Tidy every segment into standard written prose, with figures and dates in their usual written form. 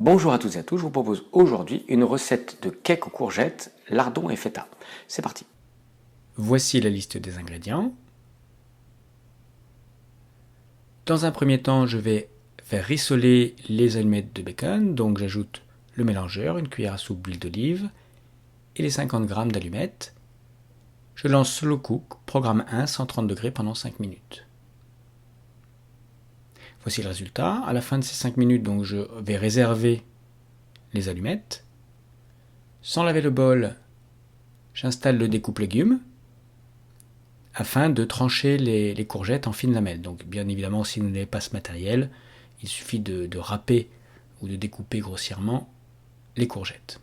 Bonjour à toutes et à tous, je vous propose aujourd'hui une recette de cake aux courgettes, lardons et feta. C'est parti. Voici la liste des ingrédients. Dans un premier temps, je vais faire rissoler les allumettes de bacon, donc j'ajoute le mélangeur, une cuillère à soupe d'huile d'olive et les 50 g d'allumettes. Je lance slow cook, programme 1, 130 degrés pendant 5 minutes. Voici le résultat. À la fin de ces 5 minutes, donc, je vais réserver les allumettes. Sans laver le bol, j'installe le découpe légumes afin de trancher les courgettes en fines lamelles. Donc bien évidemment, si vous n'avez pas ce matériel, il suffit de râper ou de découper grossièrement les courgettes.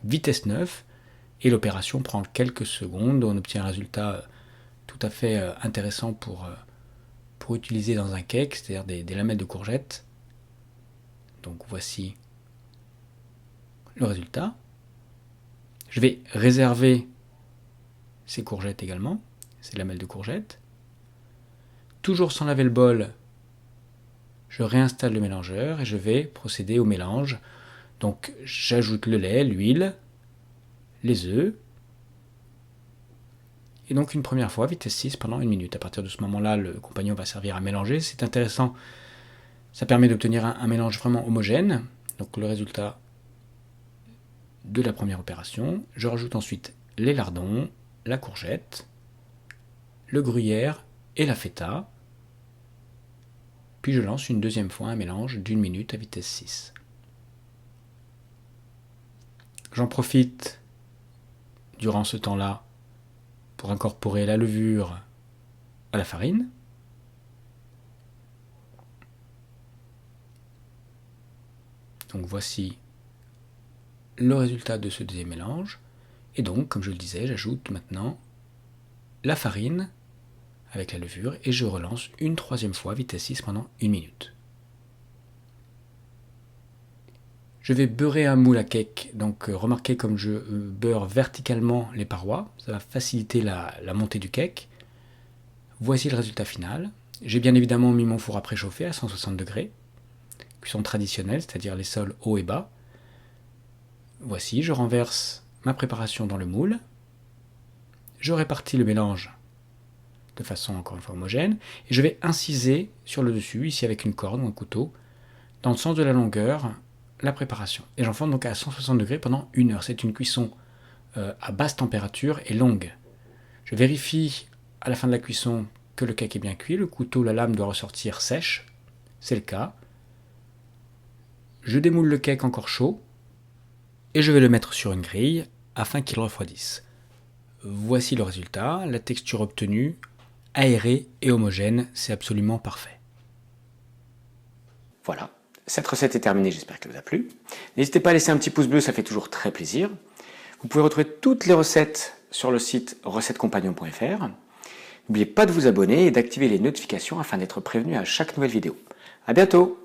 Vitesse 9, et l'opération prend quelques secondes. On obtient un résultat tout à fait intéressant pour utiliser dans un cake, c'est-à-dire des lamelles de courgettes. Donc voici le résultat. Je vais réserver ces courgettes également, ces lamelles de courgettes. Toujours sans laver le bol, je réinstalle le mélangeur et je vais procéder au mélange. Donc j'ajoute le lait, l'huile, les œufs. Et donc une première fois, vitesse 6 pendant 1 minute. À partir de ce moment-là, le compagnon va servir à mélanger. C'est intéressant, ça permet d'obtenir un mélange vraiment homogène. Donc le résultat de la première opération. Je rajoute ensuite les lardons, la courgette, le gruyère et la feta. Puis je lance une deuxième fois un mélange d'1 minute à vitesse 6. J'en profite durant ce temps-là pour incorporer la levure à la farine. Donc voici le résultat de ce deuxième mélange. Et donc, comme je le disais, j'ajoute maintenant la farine avec la levure et je relance une troisième fois vitesse 6 pendant 1 minute. Je vais beurrer un moule à cake. Donc remarquez comme je beurre verticalement les parois, ça va faciliter la montée du cake. Voici le résultat final. J'ai bien évidemment mis mon four à préchauffer à 160 degrés, cuisson traditionnelle, c'est-à-dire les sols hauts et bas. Voici, je renverse ma préparation dans le moule. Je répartis le mélange de façon encore une fois homogène et je vais inciser sur le dessus, ici avec une corde ou un couteau, dans le sens de la longueur, la préparation. Et j'enfourne donc à 160 degrés pendant 1 heure. C'est une cuisson à basse température et longue. Je vérifie à la fin de la cuisson que le cake est bien cuit. Le couteau, la lame doit ressortir sèche. C'est le cas. Je démoule le cake encore chaud et je vais le mettre sur une grille afin qu'il refroidisse. Voici le résultat. La texture obtenue, aérée et homogène, c'est absolument parfait. Voilà. Cette recette est terminée, j'espère qu'elle vous a plu. N'hésitez pas à laisser un petit pouce bleu, ça fait toujours très plaisir. Vous pouvez retrouver toutes les recettes sur le site recettescompagnon.fr. N'oubliez pas de vous abonner et d'activer les notifications afin d'être prévenu à chaque nouvelle vidéo. À bientôt!